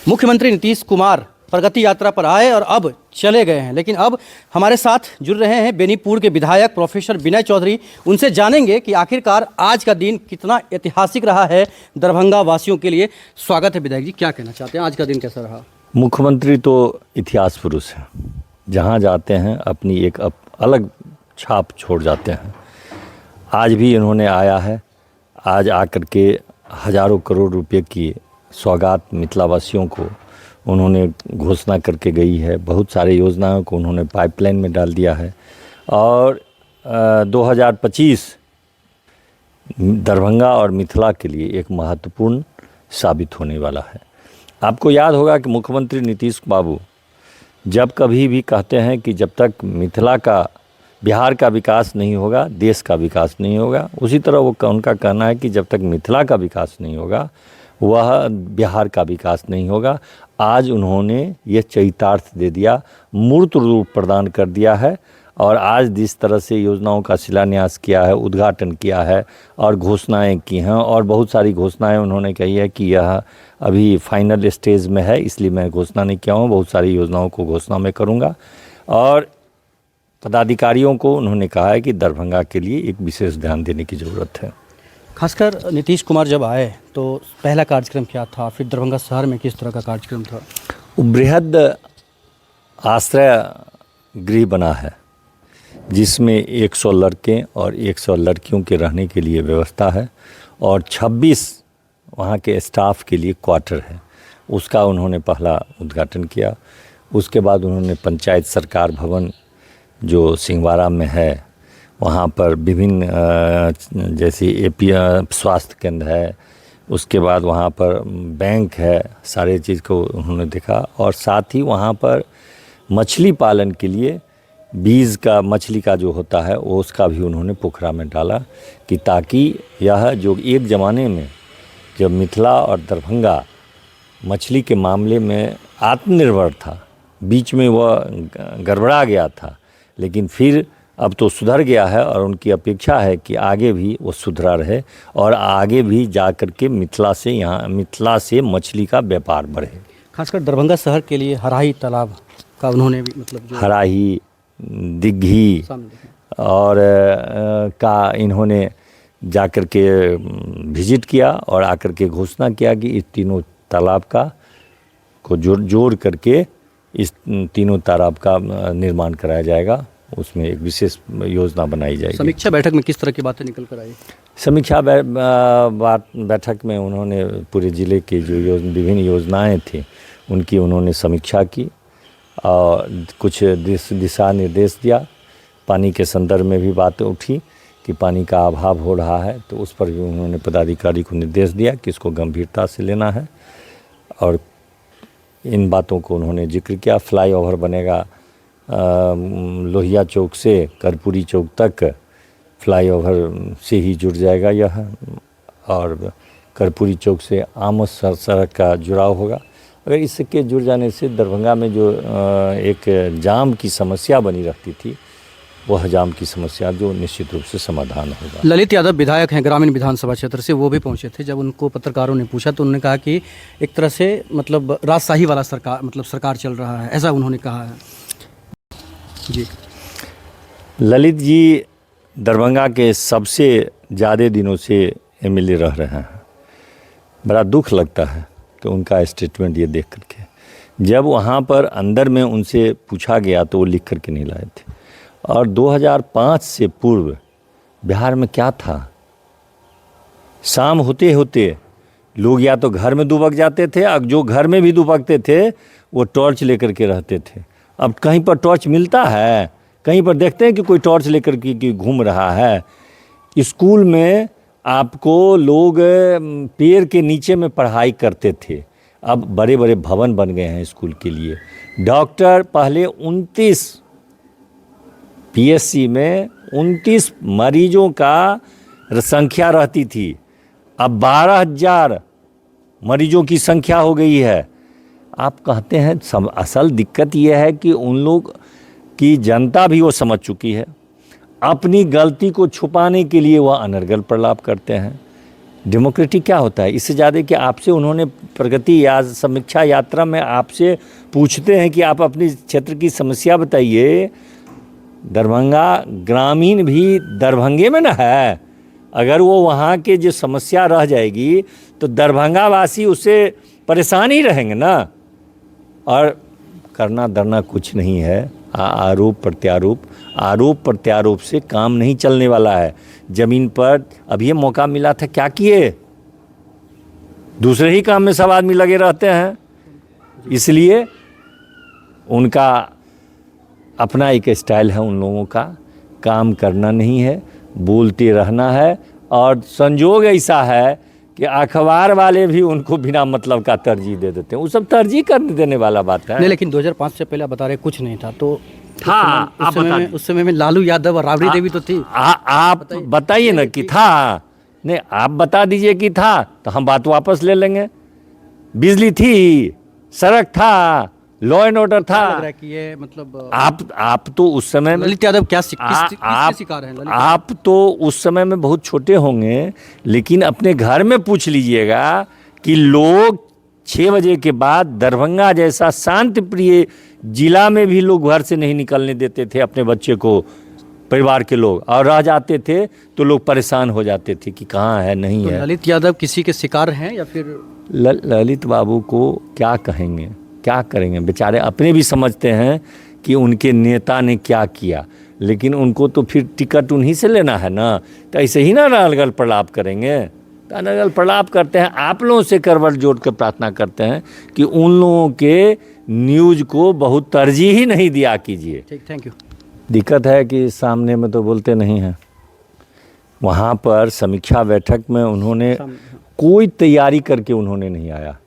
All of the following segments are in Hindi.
मुख्यमंत्री नीतीश कुमार प्रगति यात्रा पर आए और अब चले गए हैं, लेकिन अब हमारे साथ जुड़ रहे हैं बेनीपुर के विधायक प्रोफेसर विनय चौधरी। उनसे जानेंगे कि आखिरकार आज का दिन कितना ऐतिहासिक रहा है दरभंगा वासियों के लिए। स्वागत है विधायक जी, क्या कहना चाहते हैं, आज का दिन कैसा रहा? मुख्यमंत्री तो इतिहास पुरुष हैं, जहाँ जाते हैं अपनी एक अलग छाप छोड़ जाते हैं। आज भी इन्होंने आया है, आज आकर के हज़ारों करोड़ रुपए की सौगात मिथिलावासियों को उन्होंने घोषणा करके गई है। बहुत सारे योजनाओं को उन्होंने पाइपलाइन में डाल दिया है और 2025 दरभंगा और मिथिला के लिए एक महत्वपूर्ण साबित होने वाला है। आपको याद होगा कि मुख्यमंत्री नीतीश बाबू जब कभी भी कहते हैं कि जब तक मिथिला का बिहार का विकास नहीं होगा देश का विकास नहीं होगा, उसी तरह वो उनका कहना है कि जब तक मिथिला का विकास नहीं होगा वह बिहार का विकास नहीं होगा। आज उन्होंने ये चरितार्थ दे दिया, मूर्त रूप प्रदान कर दिया है और आज जिस तरह से योजनाओं का शिलान्यास किया है, उद्घाटन किया है और घोषणाएं की हैं और बहुत सारी घोषणाएं उन्होंने कही है कि यह अभी फाइनल स्टेज में है, इसलिए मैं घोषणा नहीं किया हूँ, बहुत सारी योजनाओं को घोषणा मैं करूँगा। और पदाधिकारियों को उन्होंने कहा है कि दरभंगा के लिए एक विशेष ध्यान देने की ज़रूरत है। खासकर नीतीश कुमार जब आए तो पहला कार्यक्रम क्या था, फिर दरभंगा शहर में किस तरह का कार्यक्रम था? बृहद आश्रय गृह बना है जिसमें 100 लड़के और 100 लड़कियों के रहने के लिए व्यवस्था है और 26 वहाँ के स्टाफ के लिए क्वार्टर है। उसका उन्होंने पहला उद्घाटन किया। उसके बाद उन्होंने पंचायत सरकार भवन जो सिंहवाड़ा में है वहाँ पर विभिन्न जैसे एपी स्वास्थ्य केंद्र है, उसके बाद वहाँ पर बैंक है, सारे चीज़ को उन्होंने देखा और साथ ही वहाँ पर मछली पालन के लिए बीज का मछली का जो होता है वो उसका भी उन्होंने पोखरा में डाला कि ताकि यह जो एक ज़माने में जब मिथिला और दरभंगा मछली के मामले में आत्मनिर्भर था, बीच में वह गड़बड़ा गया था, लेकिन फिर अब तो सुधर गया है और उनकी अपेक्षा है कि आगे भी वो सुधरा रहे और आगे भी जा कर के मिथिला से मछली का व्यापार बढ़े। खासकर दरभंगा शहर के लिए हराही तालाब का उन्होंने भी हराही, दिघी और का इन्होंने जा कर के विजिट किया और आकर के घोषणा किया कि इस तीनों तालाब का को जोड़ करके इस तीनों तालाब का निर्माण कराया जाएगा। उसमें एक विशेष योजना बनाई जाएगी। समीक्षा बैठक में किस तरह की बातें निकल कर आई? समीक्षा बैठक में उन्होंने पूरे ज़िले के जो विभिन्न योजनाएं थी उनकी उन्होंने समीक्षा की और कुछ दिशा निर्देश दिया। पानी के संदर्भ में भी बातें उठी कि पानी का अभाव हो रहा है, तो उस पर भी उन्होंने पदाधिकारी को निर्देश दिया कि इसको गंभीरता से लेना है और इन बातों को उन्होंने जिक्र किया। फ्लाईओवर बनेगा लोहिया चौक से कर्पूरी चौक तक, फ्लाईओवर से ही जुड़ जाएगा यह और कर्पूरी चौक से आमस सड़क का जुड़ाव होगा। अगर इसके जुड़ जाने से दरभंगा में जो एक जाम की समस्या बनी रहती थी वह जाम की समस्या जो निश्चित रूप से समाधान होगा। ललित यादव विधायक हैं ग्रामीण विधानसभा क्षेत्र से, वो भी पहुंचे थे। जब उनको पत्रकारों ने पूछा तो उन्होंने कहा कि एक तरह से राजशाही वाला सरकार चल रहा है, ऐसा उन्होंने कहा है। जी, ललित जी दरभंगा के सबसे ज़्यादा दिनों से एमएलए रह रहे हैं। बड़ा दुख लगता है कि उनका स्टेटमेंट ये देख करके, जब वहाँ पर अंदर में उनसे पूछा गया तो वो लिख करके नहीं लाए थे। और 2005 से पूर्व बिहार में क्या था, शाम होते होते लोग या तो घर में दुबक जाते थे और जो घर में भी दुबकते थे वो टॉर्च लेकर के रहते थे। अब कहीं पर टॉर्च मिलता है, कहीं पर देखते हैं कि कोई टॉर्च लेकर के घूम रहा है। स्कूल में आपको लोग पेड़ के नीचे में पढ़ाई करते थे, अब बड़े बड़े भवन बन गए हैं स्कूल के लिए। डॉक्टर पहले 29 पीएससी में 29 मरीजों का संख्या रहती थी, अब 12,000 मरीजों की संख्या हो गई है। आप कहते हैं असल दिक्कत यह है कि उन लोग की जनता भी वो समझ चुकी है, अपनी गलती को छुपाने के लिए वह अनर्गल प्रलाप करते हैं। डेमोक्रेटिक क्या होता है? इससे ज़्यादा कि आपसे उन्होंने प्रगति या समीक्षा यात्रा में आपसे पूछते हैं कि आप अपनी क्षेत्र की समस्या बताइए। दरभंगा ग्रामीण भी दरभंगे में ना है, अगर वो वहाँ के जो समस्या रह जाएगी तो दरभंगा वासी उससे परेशान ही रहेंगे ना। और करना धरना कुछ नहीं है, आरोप प्रत्यारोप से काम नहीं चलने वाला है। ज़मीन पर अब ये मौका मिला था, क्या किए? दूसरे ही काम में सब आदमी लगे रहते हैं। इसलिए उनका अपना एक स्टाइल है उन लोगों का, काम करना नहीं है, बोलते रहना है। और संजोग ऐसा है कि अखबार वाले भी उनको बिना मतलब का तरजीह दे देते हैं। वो सब तरजीह करने देने वाला बात है नहीं, लेकिन 2005 से पहले आप बता रहे कुछ नहीं था, तो हाँ, उस समय में लालू यादव और राबड़ी देवी तो थी। आप बताइए ना कि था। नहीं, आप बता दीजिए कि था तो हम बात वापस ले लेंगे। बिजली थी, सड़क था, लॉ एंड ऑर्डर था। लग रहा है कि ये मतलब आप तो उस समय में ललित यादव क्या किसके शिकार हैं? आप तो उस समय में बहुत छोटे होंगे, लेकिन अपने घर में पूछ लीजिएगा कि लोग 6 बजे के बाद दरभंगा जैसा शांति प्रिय जिला में भी लोग घर से नहीं निकलने देते थे अपने बच्चे को, परिवार के लोग, और रह जाते थे तो लोग परेशान हो जाते थे कि कहाँ है, नहीं है। ललित यादव किसी के शिकार हैं या फिर ललित बाबू को क्या कहेंगे, क्या करेंगे? बेचारे अपने भी समझते हैं कि उनके नेता ने क्या किया, लेकिन उनको तो फिर टिकट उन्हीं से लेना है ना। तो ऐसे ही ना अलगल प्रलाप करेंगे, तो अलगल प्रलाप करते हैं। आप लोगों से करवट जोड़ कर प्रार्थना करते हैं कि उन लोगों के न्यूज़ को बहुत तरजीह ही नहीं दिया कीजिए। ठीक, थैंक यू। दिक्कत है कि सामने में तो बोलते नहीं हैं। वहाँ पर समीक्षा बैठक में उन्होंने कोई तैयारी करके उन्होंने नहीं आया।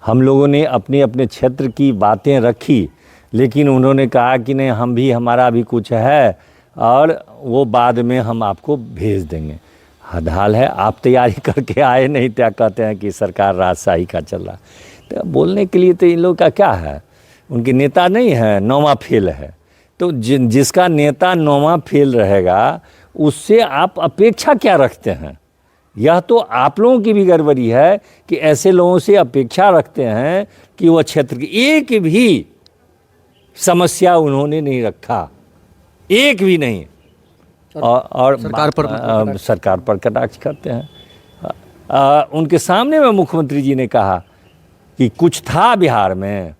हम लोगों ने अपने अपने क्षेत्र की बातें रखी, लेकिन उन्होंने कहा कि नहीं, हम भी, हमारा भी कुछ है और वो बाद में हम आपको भेज देंगे। हदाल है, आप तैयारी करके आए नहीं, क्या कहते हैं कि सरकार राजशाही का चल रहा। तो बोलने के लिए तो इन लोग का क्या है, उनके नेता नहीं है, 9वां फेल है। तो जिसका नेता 9वां फेल रहेगा उससे आप अपेक्षा क्या रखते हैं? यह तो आप लोगों की भी गड़बड़ी है कि ऐसे लोगों से अपेक्षा रखते हैं कि वह क्षेत्र की एक भी समस्या उन्होंने नहीं रखा, एक भी नहीं। और सरकार पर कटाक्ष करते हैं। उनके सामने में मुख्यमंत्री जी ने कहा कि कुछ था बिहार में,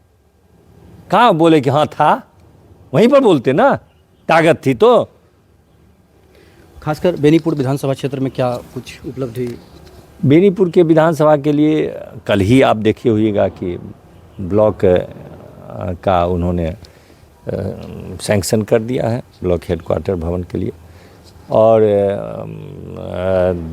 कहाँ बोले कि हाँ था, वहीं पर बोलते ना, ताकत थी तो। खासकर बेनीपुर विधानसभा क्षेत्र में क्या कुछ उपलब्धि? बेनीपुर के विधानसभा के लिए कल ही आप देखे होइएगा कि ब्लॉक का उन्होंने सैंक्शन कर दिया है, ब्लॉक हेडक्वार्टर भवन के लिए। और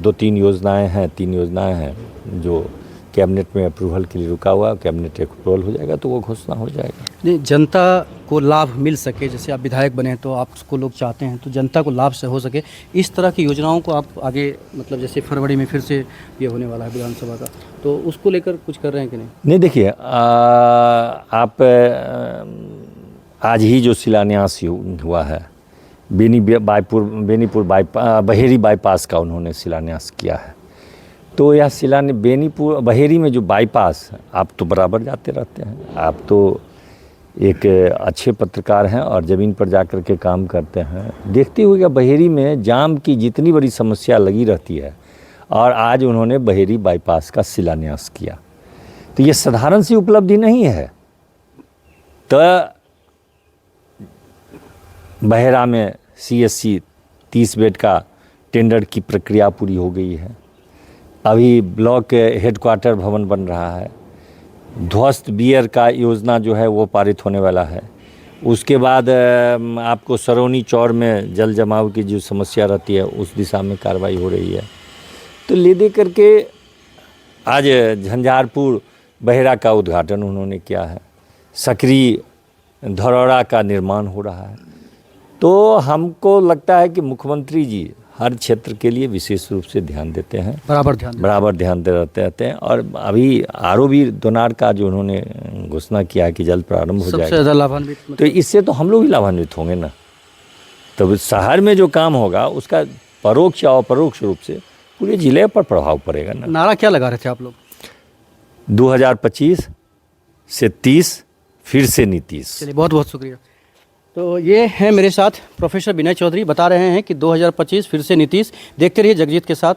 2-3 योजनाएं हैं, 3 योजनाएं हैं जो कैबिनेट में अप्रूवल के लिए रुका हुआ। कैबिनेट अप्रूवल हो जाएगा तो वो घोषणा हो जाएगा। नहीं, जनता को लाभ मिल सके, जैसे आप विधायक बने तो आपको लोग चाहते हैं, तो जनता को लाभ से हो सके, इस तरह की योजनाओं को आप आगे, मतलब जैसे फरवरी में फिर से ये होने वाला है विधानसभा का, तो उसको लेकर कुछ कर रहे हैं कि नहीं? नहीं, देखिए, आप आज ही जो शिलान्यास हुआ है बेनीपुर बहेरी बाईपास का, उन्होंने शिलान्यास किया है। तो यह बेनीपुर बहेरी में जो बाईपास, आप तो बराबर जाते रहते हैं, आप तो एक अच्छे पत्रकार हैं और ज़मीन पर जाकर के काम करते हैं, देखते हुए बहेरी में जाम की जितनी बड़ी समस्या लगी रहती है, और आज उन्होंने बहेरी बाईपास का शिलान्यास किया। तो ये साधारण सी उपलब्धि नहीं है। तो बहेरा में CSC 30 बेड का टेंडर की प्रक्रिया पूरी हो गई है। अभी ब्लॉक हेडक्वार्टर भवन बन रहा है। ध्वस्त बियर का योजना जो है वो पारित होने वाला है। उसके बाद आपको सरौनी चौर में जल जमाव की जो समस्या रहती है उस दिशा में कार्रवाई हो रही है। तो ले दे करके आज झंझारपुर बहेरा का उद्घाटन उन्होंने किया है। सकरी धरौड़ा का निर्माण हो रहा है। तो हमको लगता है कि मुख्यमंत्री जी हर क्षेत्र के लिए विशेष रूप से ध्यान देते हैं, बराबर ध्यान दे रहते हैं। और अभी आरओबी दोनार का जो उन्होंने घोषणा किया कि जल्द प्रारंभ हो जाएगा, सबसे ज़्यादा लाभान्वित, तो इससे तो हम लोग ही लाभान्वित होंगे ना। तो शहर में जो काम होगा उसका परोक्ष या अपरोक्ष रूप से पूरे जिले पर प्रभाव पड़ेगा ना। नारा क्या लगा रहे थे आप लोग? 2025 से 30 फिर से नीतीश। चलिए, बहुत बहुत शुक्रिया। तो ये हैं मेरे साथ प्रोफेसर विनय चौधरी, बता रहे हैं कि 2025 फिर से नीतीश। देखते रहिए जगजीत के साथ।